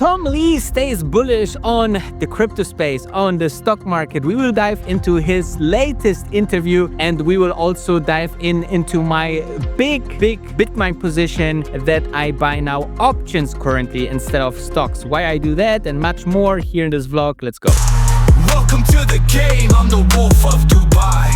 Tom Lee stays bullish on the crypto space, on the stock market. We will dive into his latest interview, and we will also dive into my big Bitmine position that I buy now options currently instead of stocks. Why I do that and much more here in this vlog. Let's go. Welcome to the game, I'm the Wolf of Dubai.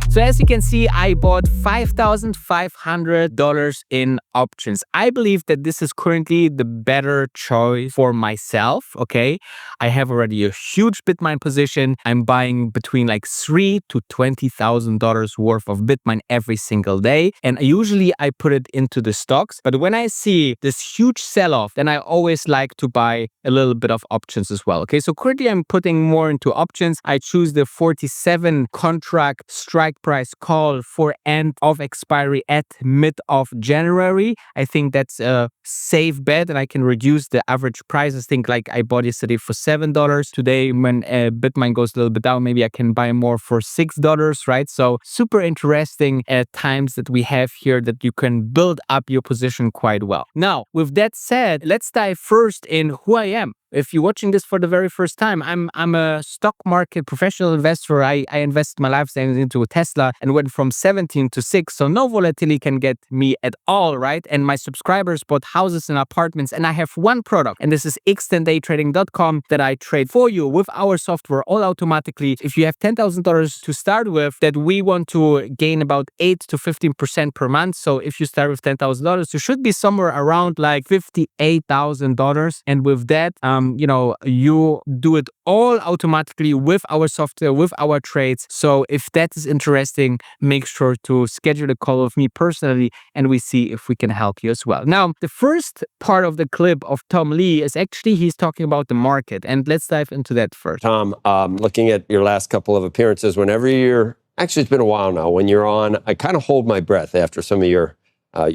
So as you can see, I bought $5,500 in options. I believe that this is currently the better choice for myself, okay? I have already a huge Bitmine position. I'm buying between like $3,000 to $20,000 worth of Bitmine every single day. And usually I put it into the stocks. But when I see this huge sell-off, then I always like to buy a little bit of options as well, okay? So currently I'm putting more into options. I choose the 47 contract strike price call for end of expiry at mid of January. I think that's a safe bet, and I can reduce the average price. I think like I bought yesterday for $7. Today, when Bitmine goes a little bit down, maybe I can buy more for $6, right? So super interesting times that we have here that you can build up your position quite well. Now, with that said, let's dive first in who I am. If you're watching this for the very first time, I'm a stock market professional investor. I invested my life savings into a Tesla and went from 17 to 6. So no volatility can get me at all, right? And my subscribers bought houses and apartments. And I have one product, and this is xtendaytrading.com, that I trade for you with our software all automatically. If you have $10,000 to start with, that we want to gain about 8 to 15% per month. So if you start with $10,000, you should be somewhere around like $58,000. And with that, you do it all automatically with our software, with our trades. So if that is interesting, make sure to schedule a call with me personally, and we see if we can help you as well. Now, the first part of the clip of Tom Lee is actually he's talking about the market, and let's dive into that first. Tom, looking at your last couple of appearances, whenever actually it's been a while now, when you're on, I kind of hold my breath after some of your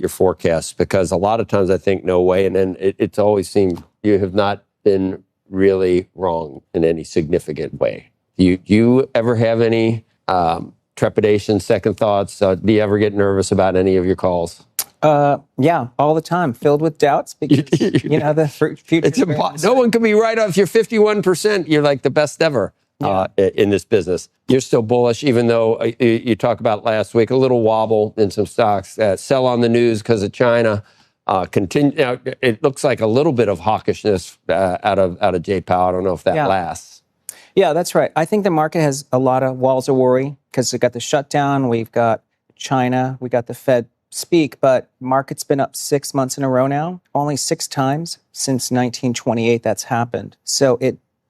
forecasts, because a lot of times I think no way, and then it's always seemed you have not been really wrong in any significant way. Do you ever have any trepidation, second thoughts? Do you ever get nervous about any of your calls? Yeah, all the time, filled with doubts, because the future. No one can be right off your 51%. You're like the best ever in this business. You're still bullish, even though you talked about last week a little wobble in some stocks. Sell on the news because of China. It looks like a little bit of hawkishness out of Jay Powell. I don't know if that lasts. Yeah, that's right. I think the market has a lot of walls of worry because we got the shutdown, we've got China, we got the Fed speak, but market's been up 6 months in a row now. Only 6 times since 1928 that's happened. So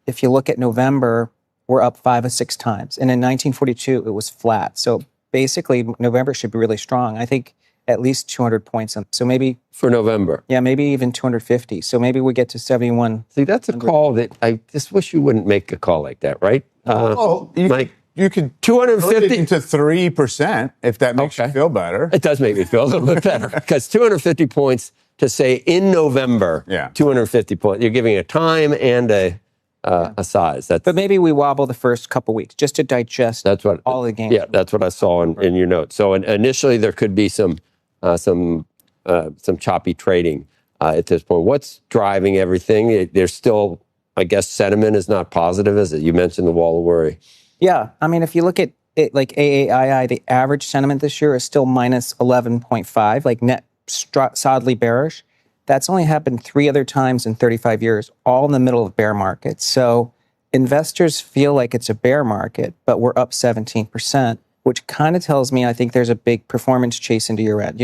if you look at November, we're up 5 or 6 times. And in 1942, it was flat. So basically, November should be really strong. I think at least 200 points. So maybe for November. Yeah, maybe even 250. So maybe we get to 71. See, that's a call that I just wish you wouldn't make a call like that, right? You could 250 to 3% if that makes you feel better. It does make me feel a little bit better, because 250 points to say in November, 250 points. You're giving a time and a size. But maybe we wobble the first couple weeks just to digest all the games. Yeah, that's what I saw in your notes. So initially there could be some choppy trading at this point. What's driving everything? There's still, I guess, sentiment is not positive, is it? You mentioned the wall of worry. Yeah, I mean, if you look at it like AAII, the average sentiment this year is still minus 11.5, like net solidly bearish. That's only happened 3 other times in 35 years, all in the middle of bear markets. So investors feel like it's a bear market, but we're up 17%, which kind of tells me I think there's a big performance chase into year end.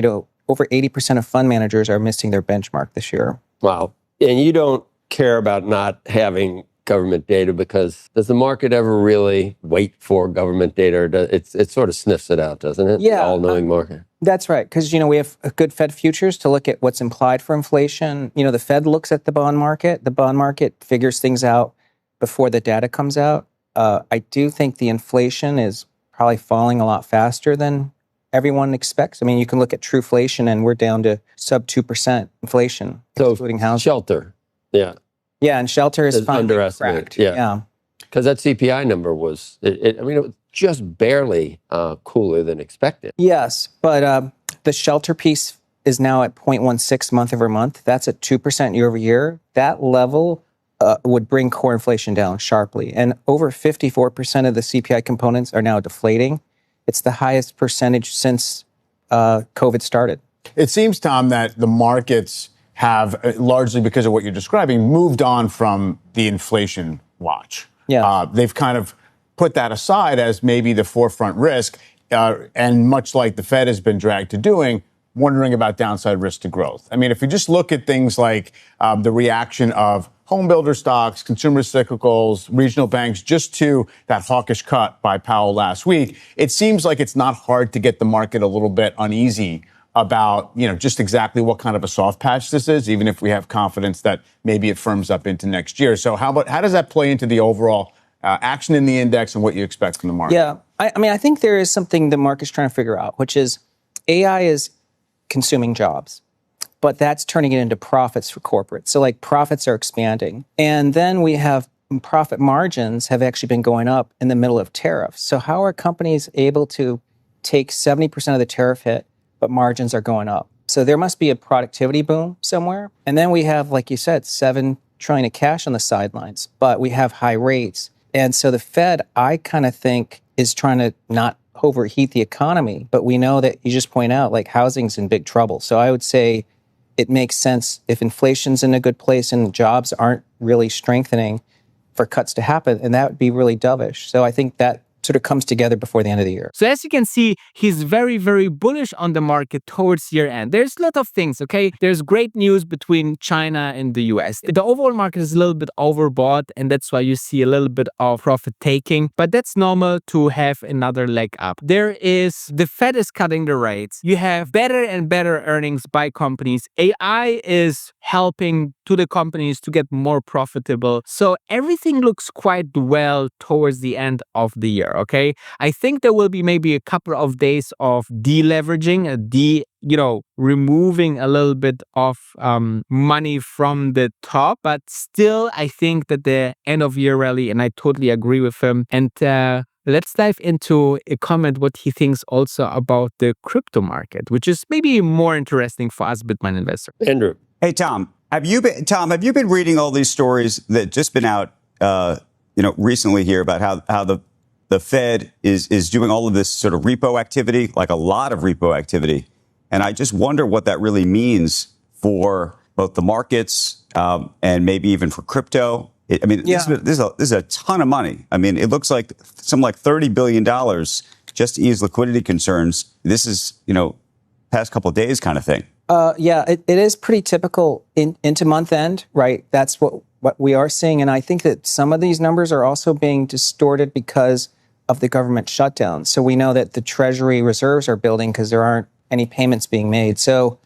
Over 80% of fund managers are missing their benchmark this year. Wow. And you don't care about not having government data, because does the market ever really wait for government data? Or it sort of sniffs it out, doesn't it? Yeah. The all-knowing market. That's right, because we have a good Fed futures to look at what's implied for inflation. The Fed looks at the bond market. The bond market figures things out before the data comes out. I do think the inflation is probably falling a lot faster than everyone expects. I mean, you can look at true-flation, and we're down to sub 2% inflation, excluding housing. Shelter, yeah. Yeah, and shelter is finally cracked. Yeah. Because that CPI number was, it was just barely cooler than expected. Yes, but the shelter piece is now at 0.16 month over month. That's at 2% year over year. That level would bring core inflation down sharply. And over 54% of the CPI components are now deflating. It's the highest percentage since COVID started. It seems, Tom, that the markets have, largely because of what you're describing, moved on from the inflation watch. Yeah. They've kind of put that aside as maybe the forefront risk, and much like the Fed has been dragged to doing, wondering about downside risk to growth. I mean, if you just look at things like the reaction of home builder stocks, consumer cyclicals, regional banks, just to that hawkish cut by Powell last week, it seems like it's not hard to get the market a little bit uneasy about, just exactly what kind of a soft patch this is, even if we have confidence that maybe it firms up into next year. So how does that play into the overall action in the index and what you expect from the market? Yeah, I think there is something the market's trying to figure out, which is AI is consuming jobs, but that's turning it into profits for corporates. So like profits are expanding. And then we have profit margins have actually been going up in the middle of tariffs. So how are companies able to take 70% of the tariff hit, but margins are going up? So there must be a productivity boom somewhere. And then we have, like you said, $7 trillion of cash on the sidelines, but we have high rates. And so the Fed, I kind of think, is trying to not overheat the economy. But we know that you just point out, like, housing's in big trouble. So I would say it makes sense if inflation's in a good place and jobs aren't really strengthening for cuts to happen. And that would be really dovish. So I think that sort of comes together before the end of the year. So as you can see, he's very, very bullish on the market towards year end. There's a lot of things, okay? There's great news between China and the US. The overall market is a little bit overbought, and that's why you see a little bit of profit taking, but that's normal to have another leg up. The Fed is cutting the rates. You have better and better earnings by companies. AI is helping to the companies to get more profitable. So everything looks quite well towards the end of the year. Okay, I think there will be maybe a couple of days of deleveraging, removing a little bit of money from the top, but still, I think that the end of year rally, and I totally agree with him. And let's dive into a comment what he thinks also about the crypto market, which is maybe more interesting for us Bitmine investors. Andrew. Hey, Tom, have you been reading all these stories that just been out, recently here about how the Fed is doing all of this sort of repo activity, like a lot of repo activity. And I just wonder what that really means for both the markets and maybe even for crypto. This is a ton of money. I mean, it looks like something like $30 billion just to ease liquidity concerns. This is, past couple of days kind of thing. It is pretty typical into month end, right? That's what we are seeing. And I think that some of these numbers are also being distorted because of the government shutdown. So we know that the Treasury reserves are building because there aren't any payments being made. So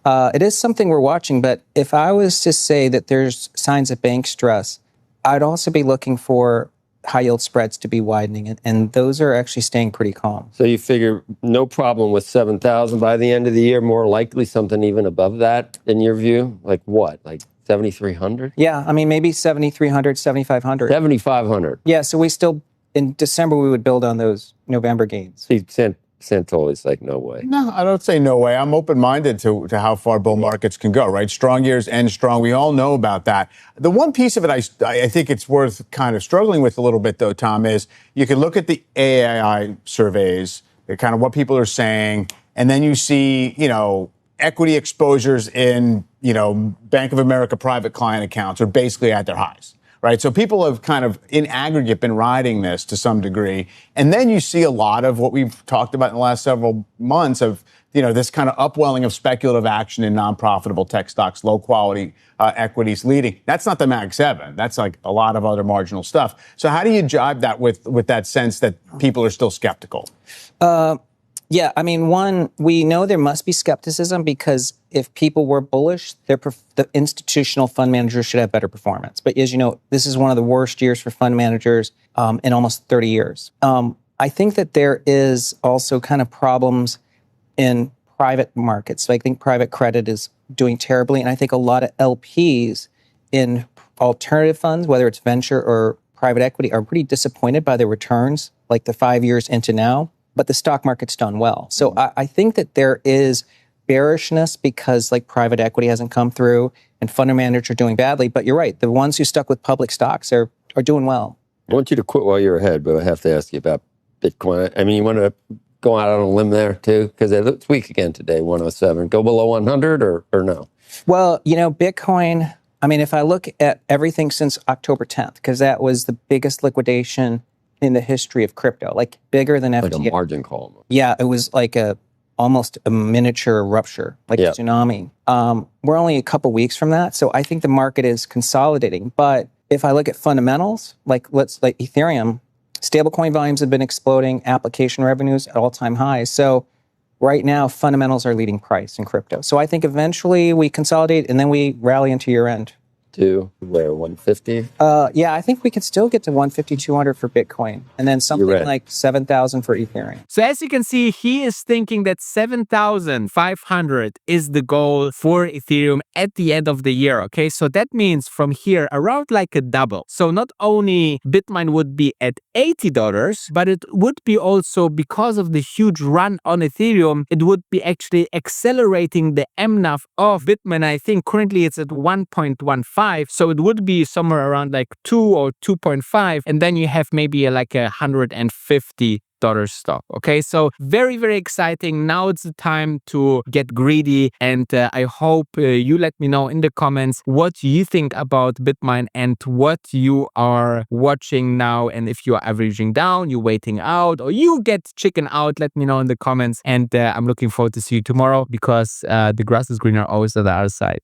it is something we're watching. But if I was to say that there's signs of bank stress, I'd also be looking for high yield spreads to be widening. And those are actually staying pretty calm. So you figure no problem with 7,000 by the end of the year, more likely something even above that in your view? Like what? Like 7,300? Yeah, maybe 7,300, 7,500. 7,500. Yeah, so we still, in December, we would build on those November gains. See, Santoli's like, no way. No, I don't say no way. I'm open-minded to how far bull markets can go, right? Strong years end strong. We all know about that. The one piece of it I think it's worth kind of struggling with a little bit, though, Tom, is you can look at the AAI surveys, kind of what people are saying, and then you see, equity exposures in, Bank of America private client accounts are basically at their highs. Right. So people have kind of in aggregate been riding this to some degree. And then you see a lot of what we've talked about in the last several months of, this kind of upwelling of speculative action in non-profitable tech stocks, low quality equities leading. That's not the Mag 7. That's like a lot of other marginal stuff. So how do you jibe that with that sense that people are still skeptical? Yeah, one, we know there must be skepticism because if people were bullish, the institutional fund managers should have better performance. But as you know, this is one of the worst years for fund managers in almost 30 years. I think that there is also kind of problems in private markets. So I think private credit is doing terribly. And I think a lot of LPs in alternative funds, whether it's venture or private equity, are pretty disappointed by the returns, like the 5 years into now. But the stock market's done well. So I think that there is bearishness because like private equity hasn't come through and fund managers are doing badly. But you're right. The ones who stuck with public stocks are doing well. I want you to quit while you're ahead, but I have to ask you about Bitcoin. I mean, you want to go out on a limb there too? Because it's weak again today, 107. Go below 100 or no? Well, Bitcoin, I mean, if I look at everything since October 10th, because that was the biggest liquidation in the history of crypto, like bigger than FTX. Like a margin call. Yeah, it was like almost a miniature rupture, like a tsunami. We're only a couple weeks from that, so I think the market is consolidating. But if I look at fundamentals, like Ethereum, stablecoin volumes have been exploding, application revenues at all-time highs. So right now, fundamentals are leading price in crypto. So I think eventually we consolidate and then we rally into year end. To where, 150? Yeah, I think we could still get to 150, 200 for Bitcoin, and then something like 7,000 for Ethereum. So as you can see, he is thinking that 7,500 is the goal for Ethereum at the end of the year, okay? So that means from here, around like a double. So not only Bitmine would be at $80, but it would be also, because of the huge run on Ethereum, it would be actually accelerating the MNAV of Bitmine. I think currently it's at 1.15. So it would be somewhere around like 2 or 2.5. And then you have maybe like a $150 stock. Okay, so very, very exciting. Now it's the time to get greedy. And I hope you let me know in the comments what you think about Bitmine and what you are watching now. And if you are averaging down, you're waiting out, or you get chicken out, let me know in the comments. And I'm looking forward to see you tomorrow, because the grass is greener always on the other side.